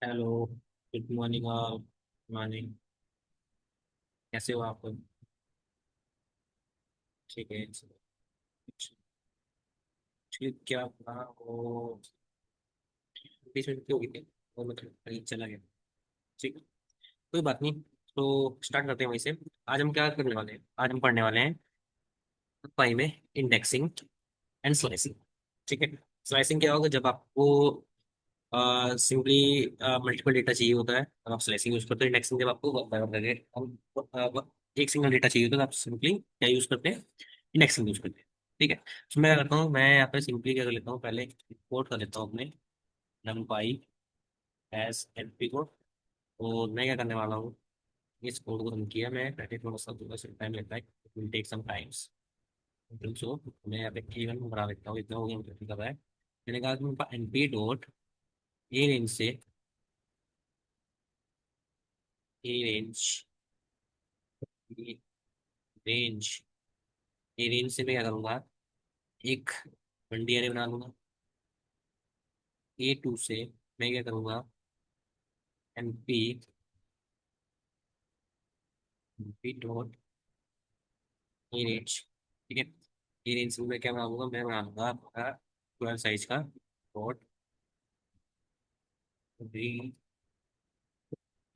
Hello. Good morning. Morning. कैसे हो आप? ठीक है। ठीक, क्या था वो? 20 मिनट की हो गई थी और मतलब कहीं चला गया। ठीक है, कोई बात नहीं। तो स्टार्ट करते हैं वहीं से। आज हम क्या करने वाले हैं? आज हम पढ़ने वाले हैं पाई में इंडेक्सिंग एंड स्लाइसिंग। ठीक है। स्लाइसिंग क्या होगा? जब आपको सिंपली मल्टीपल डेटा चाहिए होता है तब आप स्लाइसिंग यूज करते हैं। इंडेक्सिंग जब आपको लगे एक सिंगल डेटा चाहिए होता है तो आप सिंपली क्या यूज करते हैं? इंडेक्सिंग यूज करते हैं। ठीक है, तो मैं क्या करता हूँ, मैं यहाँ पे सिंपली क्या कर लेता हूँ, पहले इंपोर्ट कर लेता हूँ अपने numpy एस एनपी कोड। और मैं क्या करने वाला हूँ, इस कोड को रन किया मैं पहले, थोड़ा सा टाइम लगता है, it will take some times. So मैं यहाँ पे की1 बना लेता हूँ, इतना हो गया मुझे कर रहा है। मैंने कहा कि एनपी डॉट ए रेंज से ए रेंज रेंज ए रेंज से मैं क्या करूंगा, एक वनडी अरे बना लूंगा। A2 से मैं क्या करूंगा, NP NP dot A range. ठीक है, ए रेंज से मैं क्या बनाऊंगा, मैं बना लूंगा आपका 12 साइज का डॉट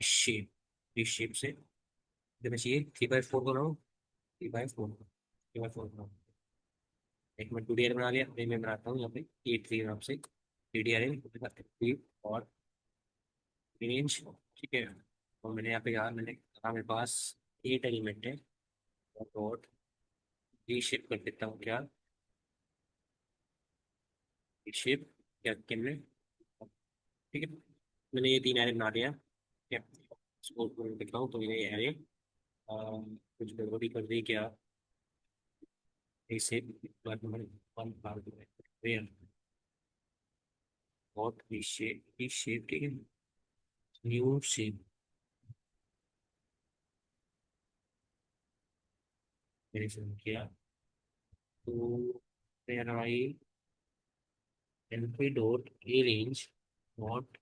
शेप। इस शेप से देना चाहिए 3/4 बनाऊँ, 3/4, 3/4 बनाऊँ। एक मैं 2D अरे बना लिया, फिर मैं बनाता हूँ यहाँ पे A3 नाम से 3D अरे और रेंज। ठीक है, और मैंने यहाँ पे कहा, मैंने कहा मेरे पास 8 एलिमेंट है। डॉट रीशेप कर देता हूँ क्या, रीशेप क्या कैमरे। ठीक है, मैंने ये 3 एरे बना दिया। ठीक है, इसको देखता हूँ तो ये एरे कुछ गड़बड़ी कर दी क्या, reshape bar number 1 dot reshape, reshape. ठीक है, न्यू शेप मैंने शुरू किया। तो मेरा I NP dot A range dot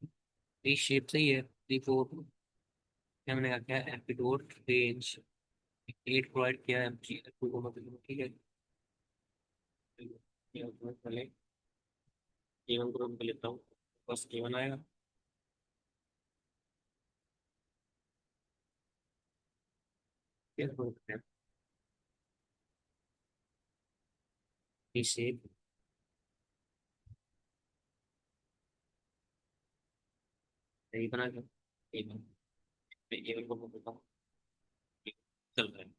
reshape सही है, 3/4। क्या मैंने कहा, क्या एनपी डॉट रेंज 8 प्रोवाइड किया है टू को, मतलब ठीक है। ये मैं पहले A1 को रन कर लेता हूँ, बस A1 आएगा। फिर रन करते हैं रीशेप। यही बना क्या, A1, मैं A1 को रन करता हूँ। ठीक, चल रहा है।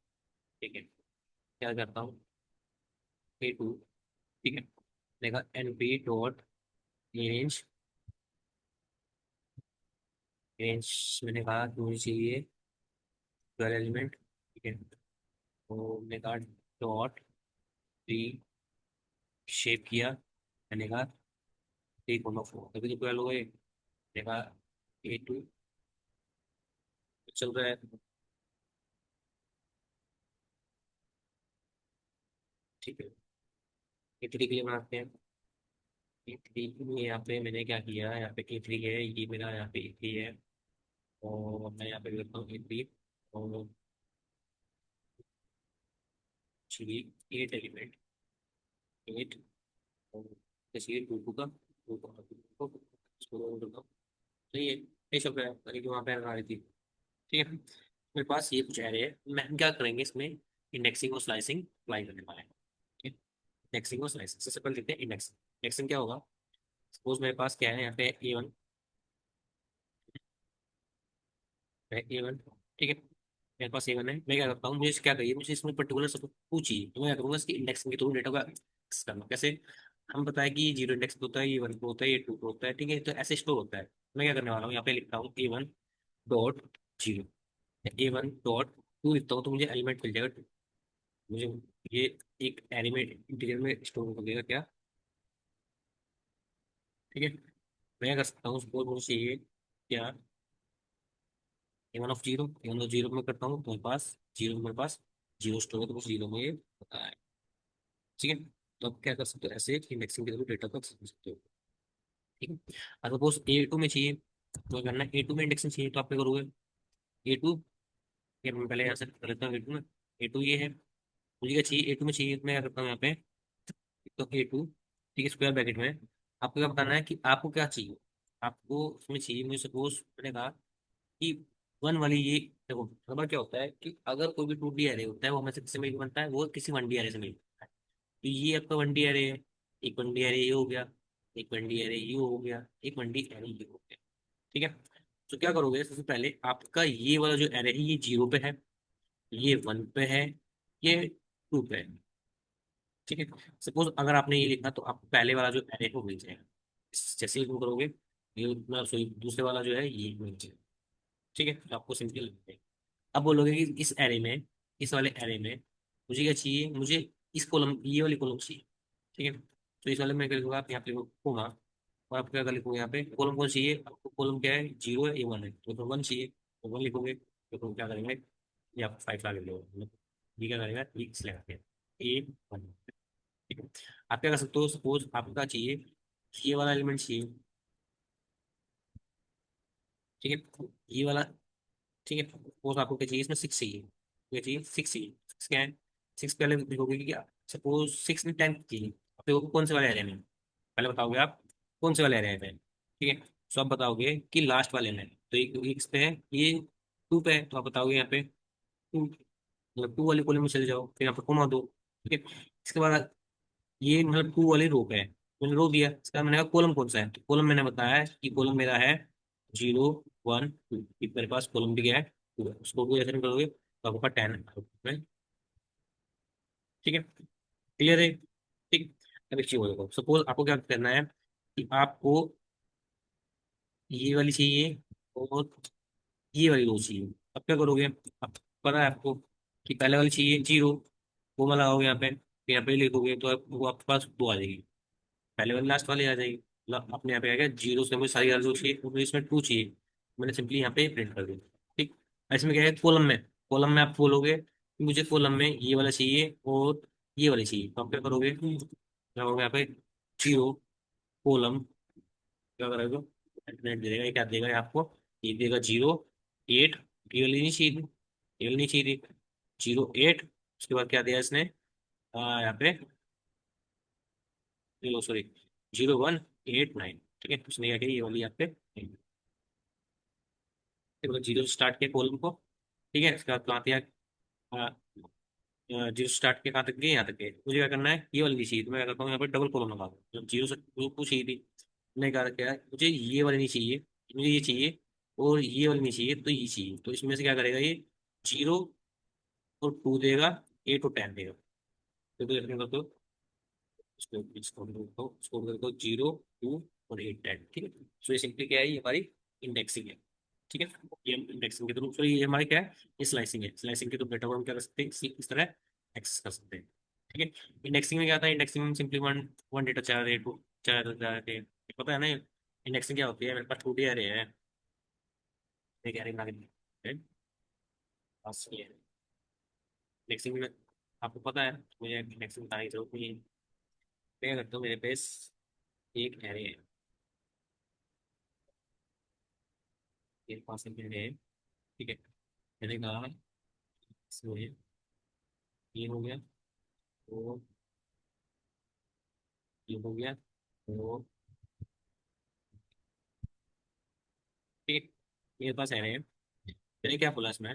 ठीक है, क्या करता हूँ, A2। ठीक है, देखा एनपी डॉट रेंज, रेंज मैंने कहा कि मुझे चाहिए 12 एलिमेंट। ठीक है, तो मैंने कहा डॉट री शेप किया। मैंने कहा 3/4, तभी तो 12 हो गए। मैंने कहा A2 चल रहा है। ठीक है, A3 के लिए बनाते हैं। A3 के लिए यहाँ पे मैंने क्या किया, यहाँ पे A3 है, ये मेरा यहाँ पे A3 है। और मैं यहाँ पे करता हूँ A3 और चाहिए 8 एलिमेंट, 8। और जैसे 2 का 2 का इसको roll करता हूँ। तो ये सब है, ताकि वहाँ पे आ रही थी। ठीक है, मेरे पास ये कुछ एरे है, मैं हम क्या करेंगे इसमें, इंडेक्सिंग और स्लाइसिंग अप्लाई करने वाले हैं। ठीक है, इंडेक्सिंग और स्लाइसिंग सबसे पहले देखते हैं इंडेक्सिंग। इंडेक्सिंग क्या होगा, सपोज मेरे पास क्या है, यहाँ पे A1 है, A1। ठीक है, मेरे पास A1 है। मैं क्या करता हूँ, मुझे क्या चाहिए, मुझे इसमें पर्टिकुलर सब कुछ चाहिए, तो मैं क्या करूँगा, इसकी इंडेक्सिंग के थ्रू डेटा का access करना। कैसे? हम पता है कि 0 इंडेक्स पे होता है, A1 पे होता है, A2 पे होता है। ठीक है, तो ऐसे स्टोर होता है। मैं क्या करने वाला हूँ, यहाँ पे लिखता हूँ A1 डॉट 0, A1 डॉट 2 लिखता हूँ तो मुझे एलिमेंट मिल जाएगा 2। मुझे ये एक एलिमेंट इंटीजर में स्टोर कर देगा क्या। ठीक है, मैं क्या कर सकता हूँ, सपोज मुझे चाहिए क्या, A1 ऑफ 0, A1 ऑफ 0 में करता हूँ तो मेरे पास 0, मेरे पास 0 स्टोर है, तो मुझे 0 में ये होता है। ठीक है, तो आप क्या कर सकते हो, ऐसे इंडेक्सिंग के थ्रू डेटा को access कर सकते हो। ठीक है, और सपोज A2 में चाहिए, तो करना A2 में इंडेक्सिंग चाहिए तो आप क्या करोगे, A2, ये मैं पहले यहाँ से कर लेता हूँ A2 में। A2 ये है, मुझे क्या चाहिए A2 में चाहिए, तो मैं क्या करता हूँ यहाँ पे, तो A2, ठीक है, स्क्वायर ब्रैकेट में आपको क्या बताना है कि आपको क्या चाहिए। आपको उसमें चाहिए, मुझे सपोज मैंने कहा कि वन वाली ये, देखो नंबर क्या होता है कि अगर कोई भी 2D एरे होता है वो हमें से किससे मिलकर बनता है, वो किसी 1D एरे से मिलकर बनता है। तो ये आपका 1D एरे है, एक 1D एरे ये हो गया, एक 1D एरे ये हो गया, एक 1D एरे ये हो गया। ठीक है, तो क्या करोगे, सबसे पहले आपका ये वाला जो एरे है ये 0 पे है, ये 1 पे है, ये 2 पे है। ठीक है, सपोज अगर आपने ये लिखा तो आप पहले वाला जो एरे है वो मिल जाएगा। जैसे ही तुम करोगे, ये उतना सॉरी दूसरे वाला जो है ये मिल जाएगा। ठीक है, तो आपको सिंपल लगेगा। अब बोलोगे कि इस एरे में, इस वाले एरे में मुझे क्या चाहिए, मुझे इस कॉलम, ये वाली कॉलम चाहिए। ठीक है, तो इस वाले में क्या लिखूंगा, आप यहाँ पे लिखूंगा, और आप क्या लिखोगे यहाँ पे, कॉलम कौन चाहिए आपको, कॉलम क्या है, 0 है, ये 1 है, तो 1 चाहिए, तो 1 लिखोगे। तो तुम क्या करेंगे, ये आप 5 ला लो, मतलब ये क्या करेगा, ये इसलिए लगा के A1। ठीक है, आप क्या कर सकते हो, सपोज आपका चाहिए ये वाला एलिमेंट चाहिए। ठीक है, ये वाला, ठीक है, सपोज आपको क्या चाहिए, इसमें 6 चाहिए, क्या चाहिए, 6 चाहिए। 6 क्या है, 6 पहले लिखोगे कि क्या, सपोज 6 में 10 चाहिए, अब देखो कौन से वाले एरे में, पहले बताओगे आप कौन से वाले एरे में। ठीक है, तो आप बताओगे कि लास्ट वाले में, तो एक इस पे है, ये 2 पे है, तो आप बताओगे यहाँ पे 2, मतलब 2 वाले कॉलम में चले जाओ, फिर यहाँ पे कोमा दो। ठीक है, इसके बाद ये मतलब 2 वाले रो पे है, मैंने रो दिया, इसका मैंने कहा कॉलम कौन सा है, तो कॉलम मैंने बताया है कि कॉलम मेरा है 0 1 2, मेरे पास कॉलम भी गया है 2 है। उसको कोई ऐसे नहीं करोगे तो आपका 10 है। ठीक है, क्लियर है। ठीक, अब एक चीज और देखो, सपोज आपको क्या करना है कि आपको ये वाली चाहिए और ये वाली रो चाहिए। अब क्या करोगे, अब पता है आपको कि पहले वाली चाहिए 0, वो मैं लगाओगे यहाँ पे, फिर यहाँ पे लिखोगे तो वो आपके पास 2 आ जाएगी, पहले वाली लास्ट वाली आ जाएगी। मतलब अपने यहाँ पे आ गया 0 से मुझे सारी वैल्यू चाहिए, तो मुझे इसमें 2 चाहिए, मैंने सिंपली यहाँ पे प्रिंट कर दिया। ठीक, इसमें क्या है, कॉलम में, कॉलम में आप बोलोगे कि मुझे कॉलम में ये वाला चाहिए और ये वाली चाहिए, तो आप क्या करोगे, क्या होगा यहाँ पे 0 कॉलम, क्या करोगे, नेट दे देगा, ये क्या देगा ये आपको, ये देगा 0 8, ये वाली नहीं चाहिए थी, ये वाली नहीं चाहिए थी, 0 8, उसके बाद क्या दिया इसने, यहाँ पे, सॉरी 0 1 8 9। ठीक है, उसने क्या किया, ये वाली यहाँ पे, देखो 0 से स्टार्ट किया कॉलम को। ठीक है, इसके बाद कहाँ दिया, 0 से स्टार्ट किया कहाँ तक गए, यहाँ तक गए, मुझे क्या करना है, ये वाली नहीं चाहिए, तो मैं क्या करता हूँ यहाँ पे डबल कॉलम लगा दूँ, जब 0 से 2 चाहिए थी, मैंने कहा क्या है, मुझे ये वाली नहीं चाहिए, मुझे ये चाहिए, और ये वाली नहीं चाहिए, तो ये चाहिए, तो इसमें से क्या करेगा ये, 0 और 2 देगा, 8 और 10 देगा। तो तो इसको कर दो 0 2 और 8 10। ठीक है, सो ये सिंपली क्या है, ये हमारी इंडेक्सिंग है। ठीक है, ये हम इंडेक्सिंग के थ्रू, सो ये हमारी क्या है, ये स्लाइसिंग है, स्लाइसिंग के थ्रू डेटा को हम क्या कर सकते हैं, इस तरह एक्सेस कर सकते हैं। ठीक है, इंडेक्सिंग में क्या आता है, इंडेक्सिंग में सिंपली वन वन डेटा चार है, टू चार जा रहे हैं, पता है ना। इंडेक्सिंग क्या होती है, मेरे पास 2D आ रहे हैं, एक एरे बना के बस ये इंडेक्सिंग में आपको पता है, मुझे इंडेक्सिंग बताने की जरूरत नहीं है। मैं क्या करता हूँ, मेरे पास एक एरे है, एक पास एक एरे है। ठीक है, मैंने कहा इसमें ये हो गया, तो ये हो गया, तो ठीक है, मेरे पास एरे है, मैंने क्या बोला इसमें,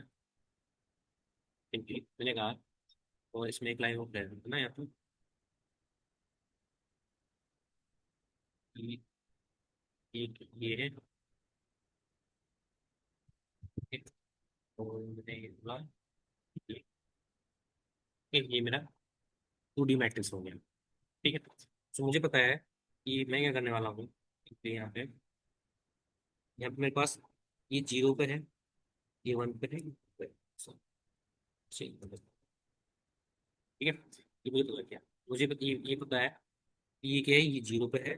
सिंपली मैंने कहा, और इसमें एक लाइन ऑफ है ना यहाँ पे, ये है, ठीक है, और मैंने ये बोला, ये ये मेरा 2D मैट्रिक्स हो गया। ठीक है, तो मुझे पता है कि मैं क्या करने वाला हूँ, कि यहाँ पे मेरे पास ये 0 पे है, ये 1 पे है, ये 2 पे है। ठीक है, ये मुझे पता क्या, ये पता है कि ये क्या है, ये 0 पे है,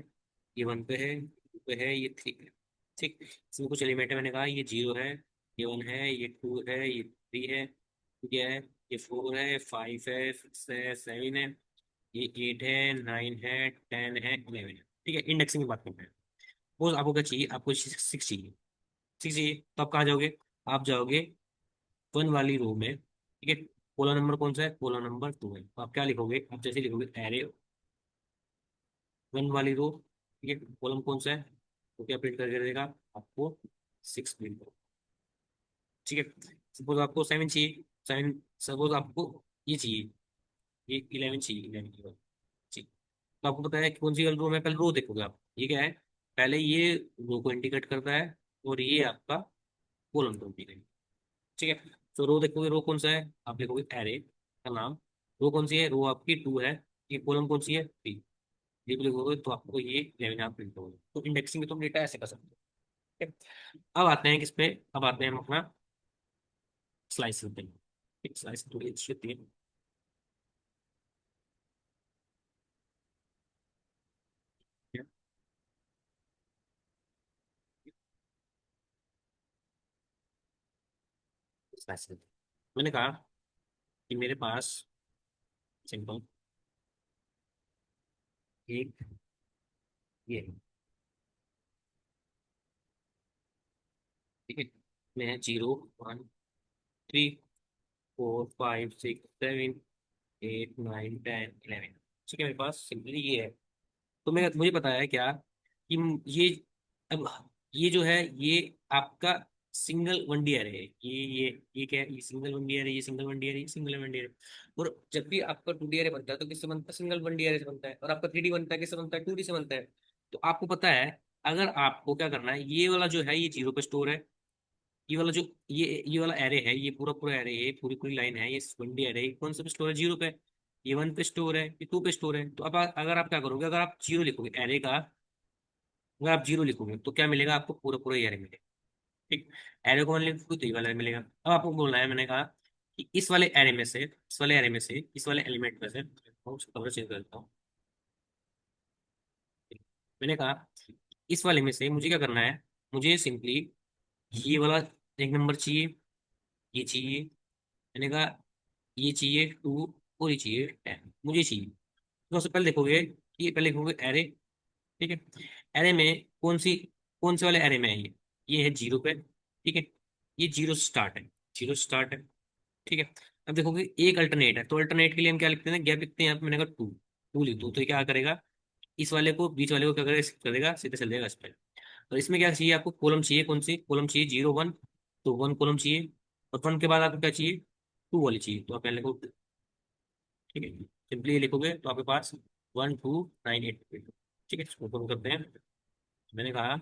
ये 1 पे है, 2 पे है, ये 3 है। ठीक, इसमें कुछ एलिमेंट है, मैंने कहा ये 0 है, ये 1 है, ये 2 है, ये 3 है, क्या है, ये 4 है, 5 है, 6 है, 7 है, ये 8 है, 9 है, 10 है, 11 है। ठीक है, इंडेक्सिंग की बात करते हैं। वो आपको क्या चाहिए, आपको 6 चाहिए। सिक्स चाहिए तो आप कहाँ जाओगे? आप जाओगे वन वाली रो में, ठीक है। कॉलम नंबर कौन सा है? कॉलम नंबर टू है। तो आप क्या लिखोगे? आप जैसे लिखोगे एरे वन वाली रो, ठीक है, कॉलम कौन सा है, तो क्या प्रिंट करके देगा आपको? Six print. ठीक है। सपोज आपको सेवन चाहिए, सेवन। सपोज आपको ये चाहिए, ये इलेवन चाहिए, इलेवन की बात। ठीक। तो आपको पता है कि कौन सी रो में? पहले रो देखोगे आप, ये क्या है, पहले ये रो को इंडिकेट करता है, और ये आपका कॉलम को इंडिकेट। ठीक है। तो रो देखोगे, रो कौन सा है, आप देखोगे एरे का नाम। रो कौन सी है? रो आपकी टू है। ये कॉलम कौन सी है? थ्री। ये भी लिखोगे तो आपको ये इलेवन आप प्रिंट होगा। तो इंडेक्सिंग में तुम डेटा ऐसे कर सकते हो। ठीक है। अब आते हैं किस पे? अब आते हैं हम अपना स्लाइस पे। एक स्लाइस थोड़ी अच्छी होती है। स्लाइस मैंने कहा कि मेरे पास सिंपल एक ये है, ठीक है। मैं zero one three four five six seven eight nine ten eleven, ठीक है, मेरे पास सिंपली ये है। तो मैं मुझे पता है क्या कि ये, अब ये जो है ये आपका सिंगल वन डी एरे है। ये क्या है? ये सिंगल वन डी एरे, ये सिंगल वन डी एरे, ये सिंगल वन डी एरे। और जब भी आपका टू डी एरे बनता है तो किससे बनता है? सिंगल वन डी एरे से बनता है। और आपका थ्री डी बनता है किससे बनता है? टू डी से बनता है। तो आपको पता है, अगर आपको क्या करना है, ये वाला जो है ये जीरो पे स्टोर है। ये वाला जो ये वाला एरे है, ये पूरा पूरा एरे है, पूरी पूरी लाइन है, ये वन डी एरे कौन सा पे स्टोर है? जीरो पे। ये वन पे स्टोर है, ये टू पे स्टोर है। तो अब अगर आप क्या करोगे, अगर आप जीरो लिखोगे एरे का, अगर आप जीरो लिखोगे तो क्या मिलेगा आपको? पूरा पूरा एरे मिलेगा। ठीक। एरे को मान लिखोगे तो ये वाला मिलेगा। अब आपको बोलना है, मैंने कहा कि इस वाले एरे में से, इस वाले एरे में से, इस वाले एलिमेंट में से, कलर चेंज कर देता हूँ। मैंने कहा इस वाले में से मुझे क्या करना है? मुझे सिंपली ये वाला एक नंबर चाहिए, ये चाहिए। मैंने कहा ये चाहिए टू, और ये चाहिए टेन, मुझे चाहिए। तो सबसे पहले देखोगे, ये पहले देखोगे एरे, ठीक है। एरे में कौन से वाले एरे में है ये है जीरो पे, ठीक है। ये जीरो से स्टार्ट है, जीरो से स्टार्ट है, ठीक है। अब देखोगे एक अल्टरनेट है, तो अल्टरनेट के लिए हम क्या लिखते हैं? गैप लिखते हैं। यहाँ पे मैंने कहा टू, टू लिख दो, तो ये क्या करेगा? इस वाले को, बीच वाले को क्या करेगा? skip कर देगा, सीधे चल जाएगा इस पे। और इसमें क्या चाहिए आपको? कॉलम चाहिए, कौन सी कॉलम चाहिए? Zero one. तो वन कॉलम चाहिए। और वन के बाद आपको क्या चाहिए? टू वाली चाहिए। तो आप पहले लिखो, ठीक है। सिंपली ये लिखोगे तो आपके पास वन टू नाइन एट, ठीक है। इसको ओपन करते हैं। मैंने कहा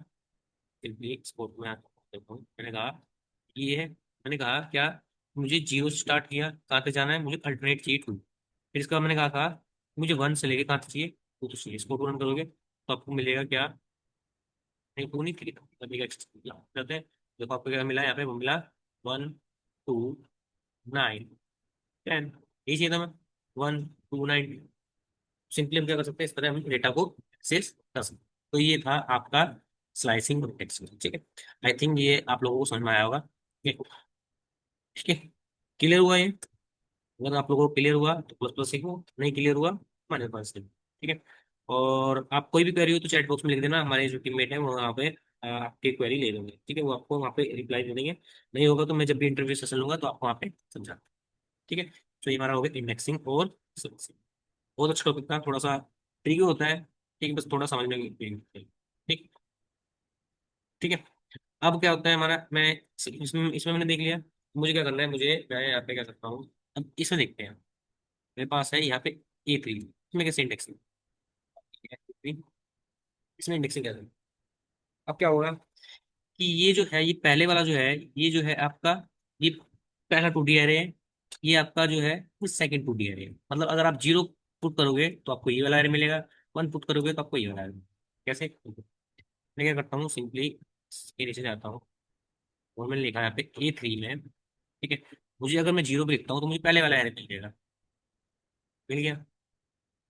सिंपली स्पोर्ट में देखो, मैंने कहा ये है। मैंने कहा क्या? मुझे जीरो से स्टार्ट किया, कहाँ तक जाना है? मुझे अल्टरनेट चाहिए टू। फिर इसका मैंने कहा मुझे वन से लेके कहाँ तक चाहिए? टू तक चाहिए। इसको पूर्ण करोगे तो आपको मिलेगा क्या? नहीं, टू नहीं, थ्री करते हैं। देखो आपको क्या मिला यहाँ पे? वो मिला वन टू नाइन टेन, यही चाहिए था मैं, वन टू नाइन। सिंपली हम क्या कर सकते हैं? इस तरह हम डेटा को एक्सेस कर सकते हैं। तो ये था आपका स्लाइसिंग और टेक्स्ट, ठीक है। आई थिंक ये आप लोगों को समझ में आया होगा। ठीक है। ठीक है। क्लियर हुआ ये? अगर आप लोगों को क्लियर हुआ तो प्लस प्लस सीखो, नहीं क्लियर हुआ माइनस माइनस सीखो, ठीक है। और आप कोई भी क्वेरी हो तो चैट बॉक्स में लिख देना, हमारे जो टीममेट है वो वहाँ पे आपकी क्वेरी ले लेंगे, ठीक है। वो आपको वहाँ पे रिप्लाई दे देंगे। नहीं होगा तो मैं जब भी इंटरव्यू सेशन लूंगा तो आपको वहाँ पे समझा, ठीक है। तो ये हमारा हो गया इंडेक्सिंग और सिलेक्सिंग। बहुत अच्छा टॉपिक था, थोड़ा सा ट्रिकी होता है, ठीक है, बस थोड़ा समझने की, ठीक। ठीक है। अब क्या होता है हमारा, मैं इसमें इसमें मैंने देख लिया, मुझे क्या करना है? मैं यहाँ पे क्या करता हूँ, अब इसमें देखते हैं। मेरे पास है यहाँ पे ए थ्री, इसमें कैसे इंडेक्सिंग? इसमें इंडेक्सिंग कैसे? अब क्या होगा कि ये जो है, ये पहले वाला जो है, ये जो है आपका, ये पहला टू डी एरे है। ये आपका जो है वो सेकंड टू डी एरे है। मतलब अगर आप जीरो पुट करोगे तो आपको ये वाला एरे मिलेगा, वन पुट करोगे तो आपको ये वाला एरे मिलेगा। कैसे? मैं क्या करता हूँ सिंपली, ये नीचे जाता हूँ और मैंने लिखा है यहाँ पे ए थ्री में, ठीक है। मुझे अगर मैं जीरो पे लिखता हूँ तो मुझे पहले वाला एरे मिल जाएगा, मिल गया,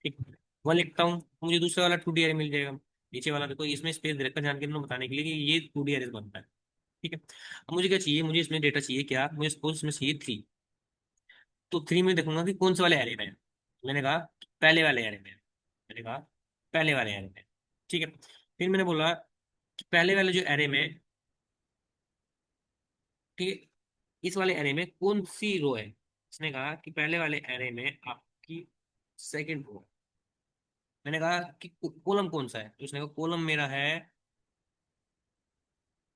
ठीक। वन लिखता हूँ तो मुझे दूसरा वाला टू डी एरे मिल जाएगा। नीचे वाला देखो, इसमें स्पेस दे रखा है जान के मैंने बताने के लिए कि ये टू डी एरे बनता है, ठीक है। अब मुझे क्या चाहिए? मुझे इसमें डेटा चाहिए क्या? मुझे सपोज इसमें चाहिए थ्री। तो थ्री में देखूंगा कि कौन से वाले एरे में है। मैंने कहा पहले वाले एरे में है। मैंने कहा पहले वाले एरे में है। ठीक है। फिर मैंने बोला कि पहले वाले जो एरे में ठीक है। इस वाले एरे में कौन सी रो है? इसने कहा कि पहले वाले एरे में आपकी सेकंड रो। मैंने कहा कि कॉलम कौन सा है, तो उसने कहा कॉलम मेरा है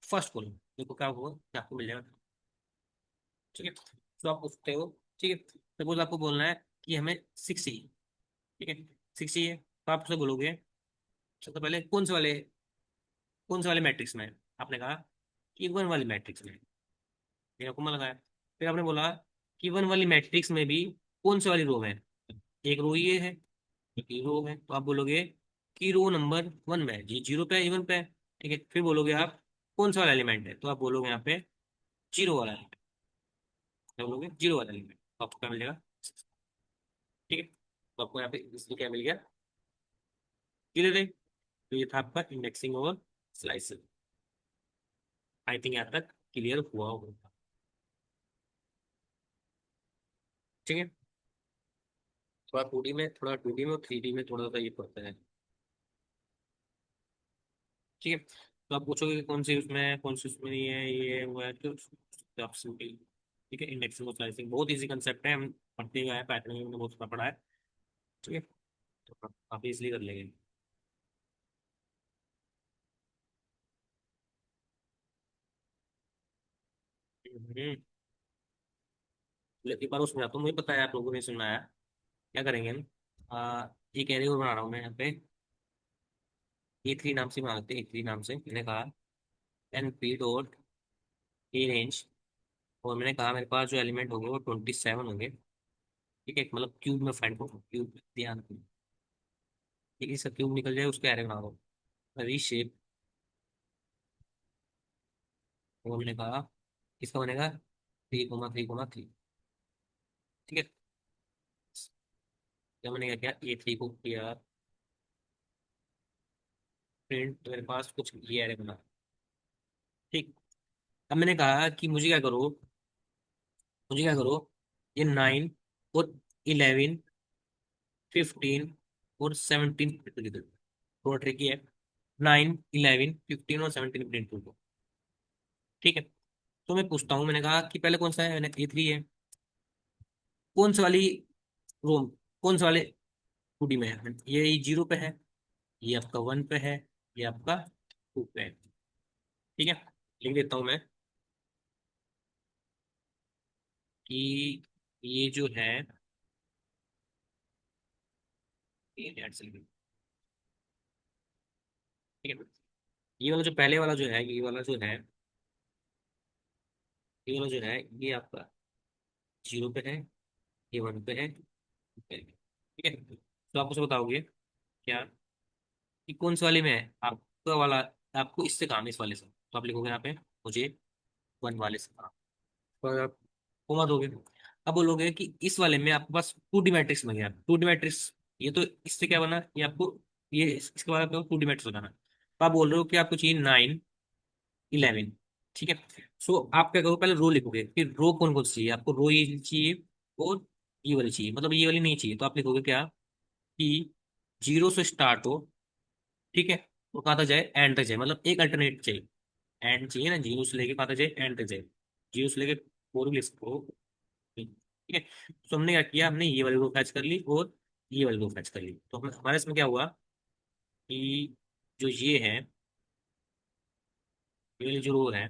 फर्स्ट कॉलम। देखो क्या होगा, क्या आपको मिल जाएगा। ठीक है, तो आप पूछते हो। ठीक है, सपोज आपको बोलना है कि हमें 6 चाहिए। ठीक है, 6 चाहिए, तो आप उससे बोलोगे सबसे पहले कौन से वाले मैट्रिक्स में है? आपने कहा कि वन वाली मैट्रिक्स में। फिर आपको मन लगाया। फिर आपने बोला कि वन वाली मैट्रिक्स में भी कौन से वाली रो है? एक रो ये है, एक ही रो है, तो आप बोलोगे कि रो नंबर 1 में है जी, 0 पे है, इवन पे है। ठीक है, फिर बोलोगे आप कौन सा वाला एलिमेंट है, तो आप बोलोगे यहाँ पे जीरो वाला एलिमेंट। क्या बोलोगे? जीरो वाला एलिमेंट, तो आपको क्या मिल जाएगा? ठीक है, तो आपको यहाँ पे इसलिए क्या मिल गया? क्लियर है? तो ये था आपका इंडेक्सिंग और स्लाइसिंग। आई थिंक यहाँ तक क्लियर हुआ होगा। ठीक है, थोड़ा 2D में, थोड़ा 2D में और 3D में थोड़ा सा ये पड़ता है। ठीक है, तो आप पूछोगे कि कौन सी उसमें है, कौन सी उसमें नहीं है, ये है, वो है, तो आप सिंपल। ठीक है, इंडेक्सिंग और स्लाइसिंग बहुत इजी कंसेप्ट है, हम पढ़ते गए हैं, पैटर्न में हमने बहुत सारा पढ़ा है। ठीक है, तो आप इसलिए कर लेंगे। हम्म, एक बार उसमें आता हूँ, मुझे पता है आप लोगों ने सुना है। क्या करेंगे हम? एक एरे और बना रहा हूँ मैं यहाँ पे। A3 नाम से बनाते हैं, A3 नाम से मैंने कहा N P dot A range. और मैंने कहा मेरे पास जो एलिमेंट होंगे वो 27 होंगे। ठीक है, मतलब क्यूब में फाइंड करो, क्यूब ध्यान रखो। ठीक है, इसका क्यूब निकल जाए उसका एरे बना दो, रीशेप। वो हमने कहा इसका बनेगा 3,3,3। ठीक है, क्या बनेगा? क्या A3 को किया प्रिंट, तो मेरे पास कुछ ये एरे बना। ठीक, अब मैंने कहा कि मुझे क्या करो, ये 9 और 11, 15 और 17 प्रिंट करो। थोड़ा ट्रिकी है। 9, 11, 15 और 17 प्रिंट करो। ठीक है, तो मैं पूछता हूँ, मैंने कहा कि पहले कौन सा है, मैंने A3 है। कौन सी वाली रोम, कौन से वाले 2D में है? ये 0 पे है, ये आपका 1 पे है, ये आपका 2 पे है। ठीक है, लिख देता हूँ मैं कि ये जो है, ये ऐड से लिख देता हूँ। ठीक है, ये वाला जो पहले वाला जो है, ये वाला जो है, ये वाला जो है, ये आपका 0 पे है, ये 1 पे है, 2 पे है। ठीक है, तो आप उसे बताओगे क्या कि कौन से वाले में है आपका वाला। आपको इससे काम है, इस वाले से, तो आप लिखोगे यहाँ पे मुझे 1 वाले से काम, पर आप कोमा दोगे। अब बोलोगे कि इस वाले में आपके पास 2D मैट्रिक्स में गया, 2D मैट्रिक्स, ये तो इससे क्या बना, ये आपको, ये इसके बाद आपको 2D मैट्रिक्स बनाना। तो आप बोल रहे हो कि आपको चाहिए 9, 11। ठीक है, सो आप क्या करो, पहले रो लिखोगे, फिर रो कौन कौन सी चाहिए आपको, रो ये चाहिए और ये वाली चाहिए, मतलब ये वाली नहीं चाहिए, तो आप लिखोगे क्या कि 0 से स्टार्ट हो। ठीक है, और कहाँ तक जाए, एंड तक जाए, मतलब एक अल्टरनेट चाहिए। एंड चाहिए ना, 0 से लेके कहाँ तक जाए, एंड तक जाए। 0 से लेके 4 भी लिख सकते हो। ठीक है, तो हमने क्या किया, हमने ये वाली रो फैच कर ली और ये वाली रो फैच कर ली, तो हमारे इसमें क्या हुआ कि जो ये है, ये वाली जो रो है,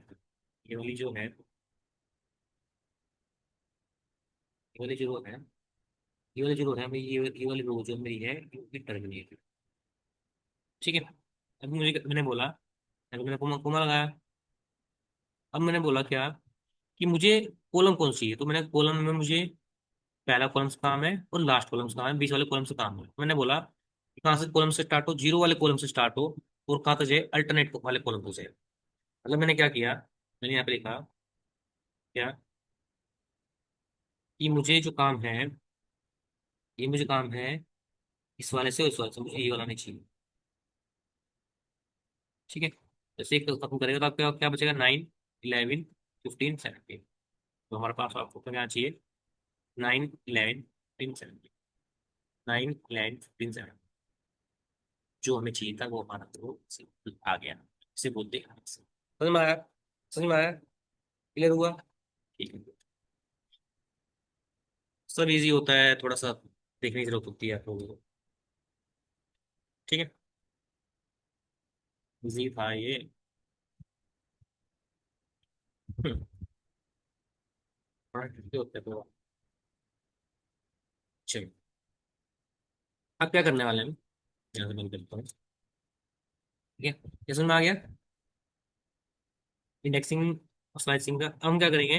ये वाली जो है, ये वाली जो रो है, ये वाली जो रो है, हमें ये वाली रो जो मेरी है, ये टर्मिनेट। ठीक है, अभी मुझे, मैंने बोला, अभी मैंने कोमा कोमा लगाया। अब मैंने बोला क्या कि मुझे कॉलम कौन सी है, तो मैंने कॉलम में मुझे पहला कॉलम से काम है और लास्ट कॉलम से काम है, बीच वाले कॉलम से काम है। मैंने बोला कि कहाँ से कॉलम से स्टार्ट हो, 0 वाले कॉलम से स्टार्ट हो और कहाँ तक जाए, अल्टरनेट वाले कॉलम को जाए। मतलब मैंने क्या किया, मैंने यहाँ पे लिखा क्या कि मुझे जो काम है, ये मुझे काम है इस वाले से और इस वाले से, मुझे ये वाला नहीं चाहिए। ठीक है, जैसे एक खत्म करेगा तो आपका क्या बचेगा, 9, 11, 15, 17। तो हमारे पास आपको क्या चाहिए, 9, 11, 15, 17। 9, 11, 15, 17 जो हमें चाहिए था वो हमारा तो आ गया। इसे बोलते हैं, समझ में आया? समझ में आया? क्लियर हुआ? ठीक है। सब इजी होता है, थोड़ा सा देखने की जरूरत होती है आप लोगों को। ठीक है। इजी था ये। थोड़ा tricky होता है तो। चलिए, अब क्या करने वाले हैं हम? यहाँ से बंद करता हूँ। ठीक है, ये समझ में आ गया? इंडेक्सिंग और स्लाइसिंग का अब हम क्या करेंगे?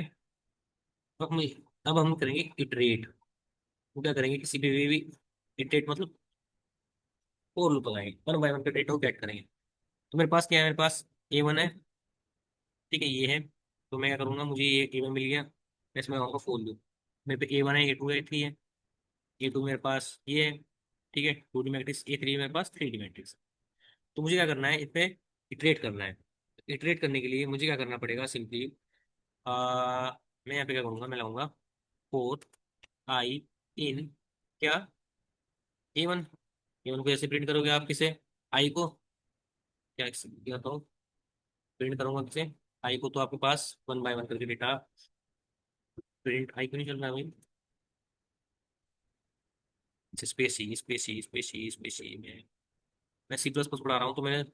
अब हम अब हम करेंगे इटरेट। वो क्या करेंगे, किसी भी इटरेट मतलब और लूप लगाएंगे, वन बाय वन का डेटा को गेट करेंगे। तो मेरे पास क्या है, मेरे पास A1 है। ठीक है, ये है। तो मैं क्या करूंगा, मुझे ये A1 मिल गया, मैं इसमें आऊंगा फोर लूप। मेरे पे A1 है, A2 है, A3 है। A2 मेरे पास ये है। ठीक है, 2D मैट्रिक्स। A3 मेरे पास 3D मैट्रिक्स। तो मुझे क्या करना है, इस पे इटरेट करना है। इटरेट करने के लिए मुझे क्या करना पड़ेगा, सिंपली मैं यहाँ पे क्या करूंगा, मैं लाऊंगा फोर आई इन क्या A1। A1 को ऐसे प्रिंट करोगे आप किसे, आई को, क्या क्या तो प्रिंट करूंगा किसे, आई को। तो आपके पास वन बाय वन करके डेटा प्रिंट आई क्यों नहीं चल रहा है भाई? स्पेसी स्पेसी स्पेसी स्पेसी मैं C प्लस प्लस पढ़ा रहा हूँ, तो मैंने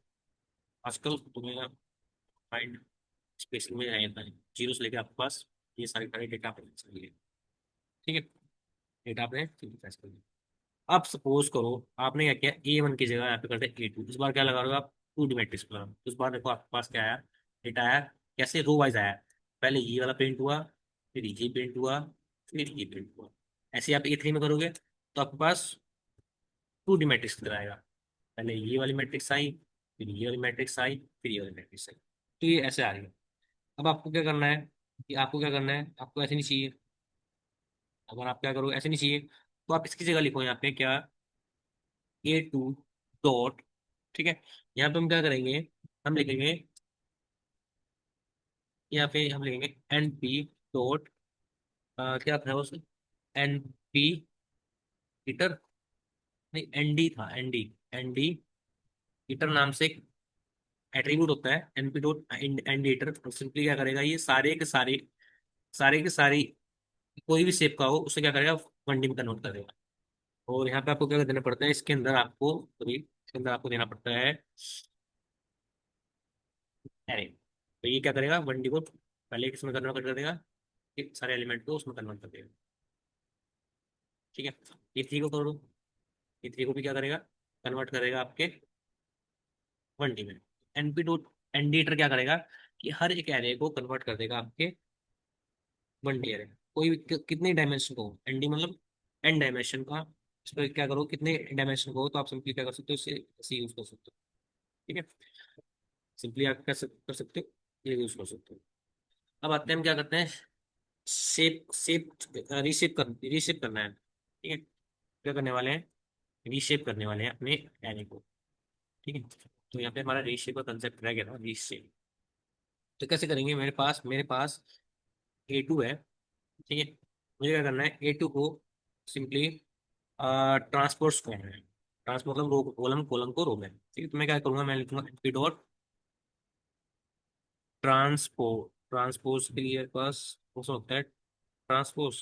आजकल तुम्हें माइंड स्पेसिंग में आया था, जीरो से लेकर आपके पास ये सारे डेटा आपने चाहिए। ठीक है, डेटा आपने सिंथेसाइज कर लिया। अब सपोज करो आपने क्या किया, A1 की जगह यहाँ पे कर दिया A2। इस बार क्या लगा रहे हो आप, टू डी मैट्रिक्स पर। तो इस बार देखो आपके पास क्या आया, डेटा आया। कैसे, रो वाइज आया। पहले ये वाला प्रिंट हुआ, फिर ये प्रिंट हुआ, फिर ये प्रिंट हुआ। ऐसे आप A3 में करोगे तो आपके पास टू डी मैट्रिक्स की तरह आएगा। पहले ये वाली मैट्रिक्स आई, फिर ये वाली मैट्रिक्स आई, फिर ये वाली मैट्रिक्स आई। तो ये ऐसे आ रही है। अब आपको क्या करना है, कि आपको क्या करना है, आपको ऐसे नहीं चाहिए। अगर आप क्या करो, ऐसे नहीं चाहिए, तो आप इसकी जगह लिखो यहाँ पे क्या, A2 डॉट। ठीक है, यहाँ पे हम क्या करेंगे, हम लिखेंगे, यहाँ पे हम लिखेंगे NP डॉट, क्या था उस, NP ईटर, नहीं ND था, ND ईटर नाम से एक एट्रीब्यूट होता है, NP dot ND eater. Simply क्या करेगा, ये सारे के सारी कोई भी शेप का हो उसे क्या करेगा, 1D में कन्वर्ट कर देगा। और यहाँ पे आपको क्या देना पड़ता है, इसके अंदर आपको, सॉरी, इसके अंदर आपको देना पड़ता है एरे। तो ये क्या करेगा, 1D को पहले किसमें कन्वर्ट कर देगा, ये सारे एलिमेंट को उसमें कन्वर्ट कर देगा। ठीक है, ये थ्री को करो, ये थ्री को भी क्या करेगा, कन्वर्ट करेगा आपके 1D में। एनपी डॉट एनडीटर क्या करेगा, कि हर एक एरे को कन्वर्ट कर देगा आपके 1D एरे। कोई भी कितने डायमेंशन को, एनडी मतलब एन डायमेंशन का। इस पर क्या करो, कितने डायमेंशन को हो, तो आप सिंपली क्या कर सकते हो, इसे ऐसे यूज कर सकते हो। ठीक है, सिंपली आप कर सकते हो, ये यूज कर सकते हो। अब आते हैं, हम क्या करते हैं, शेप शेप रीशेप करना है। ठीक है, क्या करने वाले हैं, रीशेप करने वाले हैं अपने एरे को। ठीक है, तो यहाँ पे हमारा रीशेप का कंसेप्ट रह गया था, रीशेप। तो कैसे करेंगे, मेरे पास A2 है। ठीक है, मुझे क्या करना है, A2 को सिंपली ट्रांसपोर्ट करना है। ट्रांसपोर्ट मतलब रो कॉलम, कॉलम को रो में। ठीक है, तो मैं क्या करूंगा, मैं लिखूंगा NP डॉट ट्रांसपोर्ट। ट्रांसपोज के लिए पास कौन सा होता है, ट्रांसपोज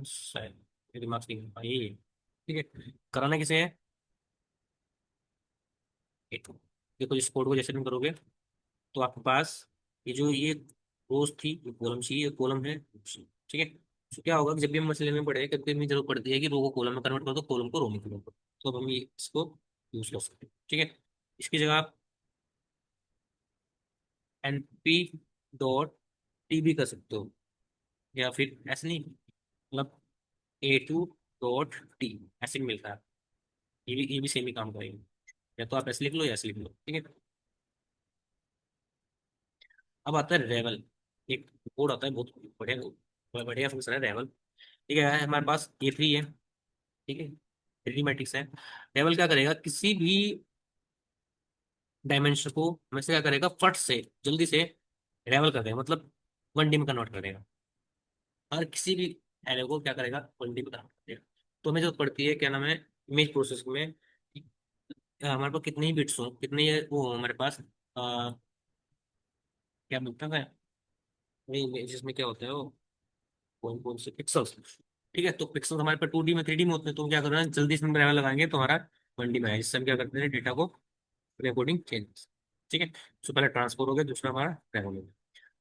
शायद, मेरे दिमाग से निकल पाई ये। ठीक है, कराना किसे है, A2। देखो इस कोड को जैसे तुम करोगे, तो आपके पास ये रोज थी, ये कॉलम चाहिए, ये कॉलम है। ठीक है, तो क्या होगा कि जब भी हम मसले में पढ़े, कभी कभी जरूरत पड़ती है कि रो को कॉलम में कन्वर्ट करो, तो कॉलम को रो में कन्वर्ट करो। तो अब हम ये इसको यूज कर सकते हैं। ठीक है, इसकी जगह आप NP डॉट टी भी कर सकते हो, या फिर ऐसे नहीं, मतलब A2 डॉट टी, ऐसे भी मिलता है। ये भी सेम ही काम करेगा। या तो आप ऐसे लिख लो या ऐसे लिख लो। ठीक है, अब आता है रेवल। एक कोड आता है, बहुत बढ़िया, बहुत बढ़िया फंक्शन है रेवल। ठीक है, हमारे पास A3 है। ठीक है, थ्री मैट्रिक्स है। रेवल क्या करेगा, किसी भी डायमेंशन को हमें से क्या करेगा, फट से जल्दी से रेवल कर देगा, मतलब 1D में कन्वर्ट कर देगा। और किसी भी एरे को क्या करेगा, 1D में कन्वर्ट कर देगा। तो हमें जरूरत पड़ती है, क्या नाम है, इमेज प्रोसेसिंग में, कि, हमारे पास कितने ही बिट्स हो, कितने वो हो हमारे पास, क्या बोलते हैं, इमेजेस में क्या होता है वो, कौन कौन से पिक्सल्स। ठीक है, तो पिक्सल हमारे पास 2D में 3D में होते हैं, तो क्या करना है, जल्दी से हम लेवल लगाएंगे तो हमारा 1D में है। इससे हम क्या करते हैं, डेटा को रिकॉर्डिंग चेंज। ठीक है, तो पहले ट्रांसफर हो गया, दूसरा हमारा रेकॉर्ड हो गया।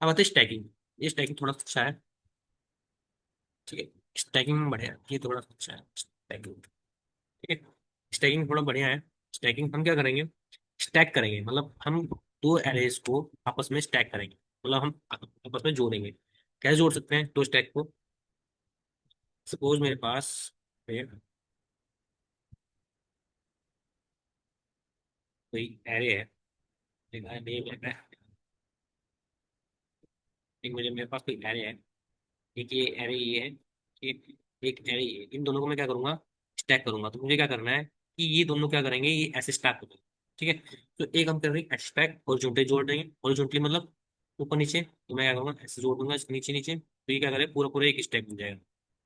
अब आते हैं स्टैकिंग। ये स्टैकिंग थोड़ा सा अच्छा है। ठीक है, स्टैकिंग बढ़िया है, ये थोड़ा सा अच्छा है स्टैकिंग। ठीक है, स्टैकिंग थोड़ा बढ़िया है। स्टैकिंग हम क्या करेंगे, स्टैक करेंगे, मतलब हम दो एरेज को आपस में स्टैक करेंगे, मतलब हम आपस में जोड़ेंगे। कैसे जोड़ सकते हैं दो स्टैक को। सपोज मेरे पास एक कोई एरे है, एक मेरे पास कोई एरे है, एक ये एरे ये है, एक एक एरे ये है। इन दोनों को मैं क्या करूंगा, स्टैक करूंगा। तो मुझे क्या करना है कि ये दोनों क्या करेंगे, ये ऐसे स्टैक होंगे। ठीक है, तो एक हम करेंगे स्टैक हॉरिजॉन्टली जोड़ देंगे, हॉरिजॉन्टली मतलब ऊपर नीचे। तो मैं क्या करूंगा, ऐसे जोड़ दूंगा इसके नीचे नीचे, तो ये क्या करेगा, पूरा पूरा एक स्टैक बन जाएगा।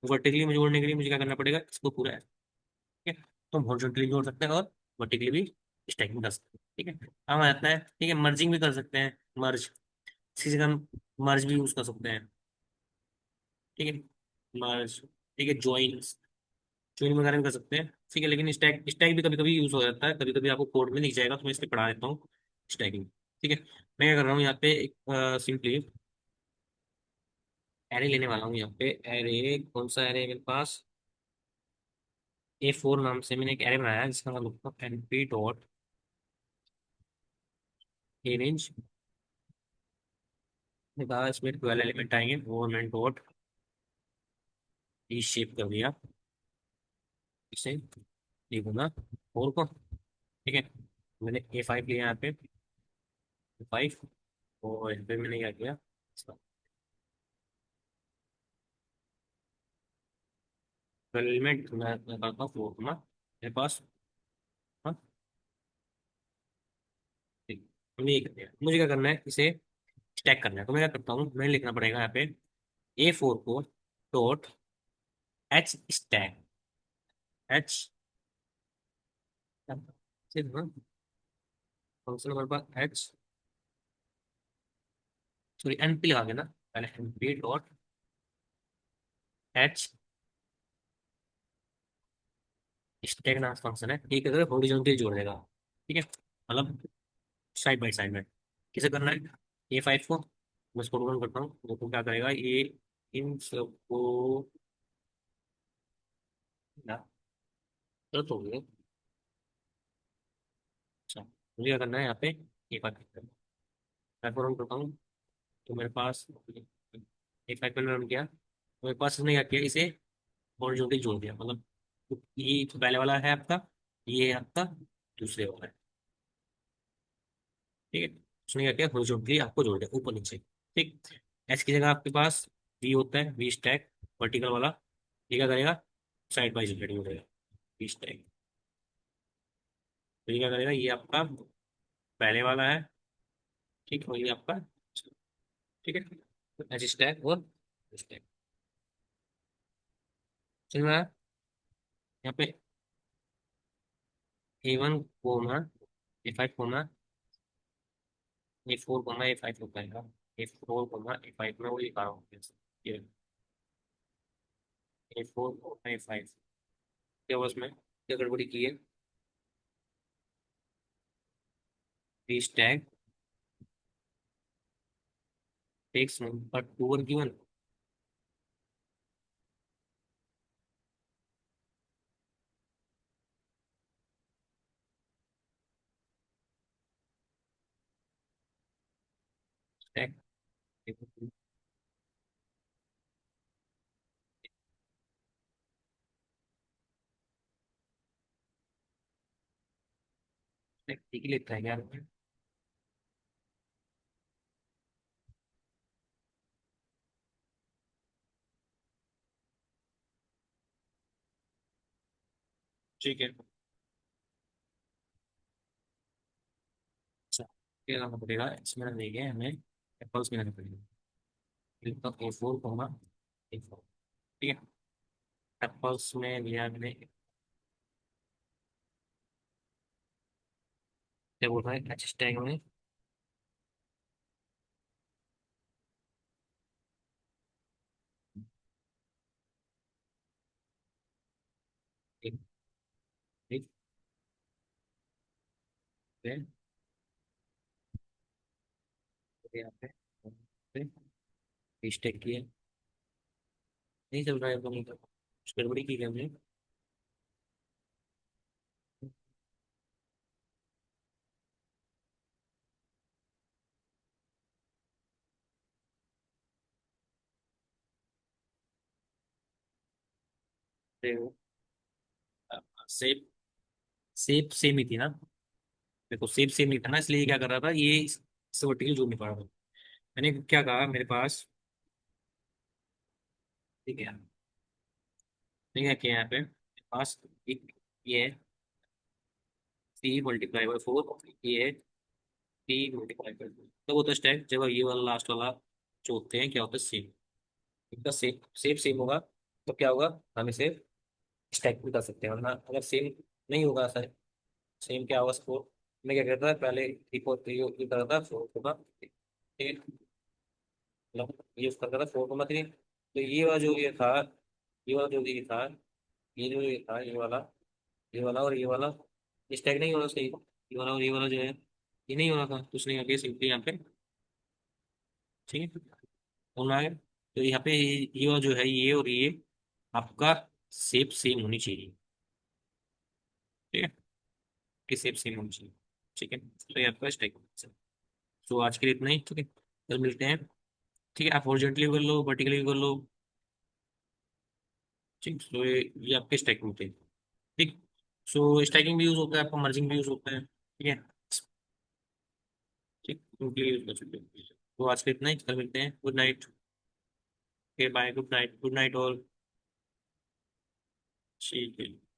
वर्टिकली में जोड़ने के लिए मुझे क्या करना पड़ेगा, इसको पूरा। ठीक है, तो हम हॉरिजॉन्टली जोड़ सकते हैं और वर्टिकली भी स्टैकिंग कर सकते हैं। ठीक है, अब आता है, ठीक है, मर्जिंग भी कर सकते हैं, मर्ज। इसी जगह हम मर्ज भी यूज कर सकते हैं। ठीक है, मर्ज। ठीक है, ज्वाइंस, ज्वाइन वगैरह भी कर सकते हैं। ठीक है, लेकिन स्टैक स्टैक भी कभी कभी यूज हो जाता है, कभी कभी आपको कोड में दिख जाएगा, तो मैं इसलिए पढ़ा देता हूँ स्टैकिंग। ठीक है, मैं क्या कर रहा हूँ यहाँ पे, एक सिंपली एरे लेने वाला हूँ। यहाँ पे एरे कौन सा एरे है मेरे पास, A4 नाम से मैंने एक एरे बनाया है, जिसका नाम लिखता हूँ np डॉट अरेंज। इसमें 12 एलिमेंट आएंगे, वो मैंने डॉट ई शेप कर दिया, इसे लिखूंगा फोर को। ठीक है, मैंने A5 लिया यहाँ पे, A5, और यहाँ पे मैंने क्या किया, एलिमेंट मैं करता हूँ फोर ना मेरे पास। हाँ, ठीक। हमने ये कर दिया, मुझे क्या करना है, इसे स्टैक करना है। तो मैं क्या करता हूँ, मैं लिखना पड़ेगा यहाँ पे A4 co dot H stack, H सिर्फ फंक्शन हमारे पास एच, सॉरी एनपी लगा के ना, पहले एनपी डॉट एच स्टैक नाम फंक्शन है। ठीक है, हॉरिजॉन्टली जोड़ देगा। ठीक है, मतलब साइड बाई साइड में। किसे करना है, A5 को। मैं इसको रन करता हूँ, देखो क्या करेगा ये, इन सबको ना, गलत हो गया। अच्छा, मुझे क्या करना है यहाँ पे, A5 मैं रन करता हूँ, तो मेरे पास A5 मैंने रन किया, तो मेरे पास इसने क्या किया, इसे हॉरिजॉन्टली जोड़ दिया, मतलब ये तो पहले वाला है आपका, ये है आपका दूसरे वाला है। ठीक है, उसने क्या किया, हॉरिजॉन्टली आपको जोड़ दिया ऊपर नीचे। ठीक, ऐसे की जगह आपके पास वी होता है, वी स्टैक वर्टिकल वाला। ये क्या करेगा, साइड बाई साइड हो जाएगा वी स्टैक। तो ये क्या करेगा, ये आपका पहले वाला है। ठीक, और ये आपका, ठीक है, तो ऐसे स्टैक और स्टैक। चल रहा है यहाँ पे A1 coma A5 coma A4 coma A5 होता है। A4 कोमा A5 में वो लिखा रहा हूँ, ये A4 कोमा A5। क्या हुआ उसमें, क्या गड़बड़ी की है, वी स्टैक टेक्स नंबर 2 और गिवन। स्टैक ठीक ही लिखता है यार। ठीक है, अच्छा, क्या करना पड़ेगा, इसमें रख देंगे हमें, एप्पल्स में रखना पड़ेगा। A4 coma A4। ठीक है, एप्पल्स में लिया मैंने, क्या बोल रहा है, अच्छा स्टैक में ठीक ठीक है। तो यहाँ पे स्टेक किए, नहीं चल रहा है तो मतलब कुछ गड़बड़ी की है हमने। सेप सेप सेम ही थी ना। देखो सेप सेम नहीं था ना, इसलिए क्या कर रहा था ये इससे वर्टिकल जोड़ नहीं पा रहा था। मैंने क्या कहा, मेरे पास ठीक है, ठीक है क्या यहाँ पे मेरे पास एक ये है 3 × 4, ये है 3 × 4। तो वो तो स्टैक जब ये वाला लास्ट वाला जो होते हैं क्या होता है सेम, इनका सेम सेम सेम होगा तो क्या होगा, हम इसे स्टैक भी कर सकते हैं, वरना अगर सेम नहीं होगा सर, सेम क्या होगा स्कोर। मैं क्या कहता था पहले 3 4 3 ये करता था 4 मतलब ये करता था 4 3। तो ये वाला जो ये था, ये वाला जो ये था, ये जो ये था ये वाला और ये वाला स्टैक नहीं होना सही, ये वाला और ये वाला जो है ये नहीं होना था, कुछ नहीं आगे सिंपली यहाँ पे ठीक है होना है। तो यहाँ पे ये वाला जो है ये और ये आपका शेप सेम होनी चाहिए, ठीक है, कि शेप सेम होनी चाहिए, ठीक है। तो ये आपका स्टैक। तो आज के लिए इतना ही, ठीक है, कल मिलते हैं। ठीक है, आप हॉरिजॉन्टली कर लो वर्टिकली कर लो, ठीक। तो ये आपके स्टैक होते हैं, ठीक। सो स्टैकिंग भी यूज होता है, आपका मर्जिंग भी यूज होता है, ठीक है, ठीक, उनके लिए यूज कर सकते हैं। तो आज के लिए इतना ही, कल मिलते हैं। Good night. Okay bye, good night, good night all. ठीक है।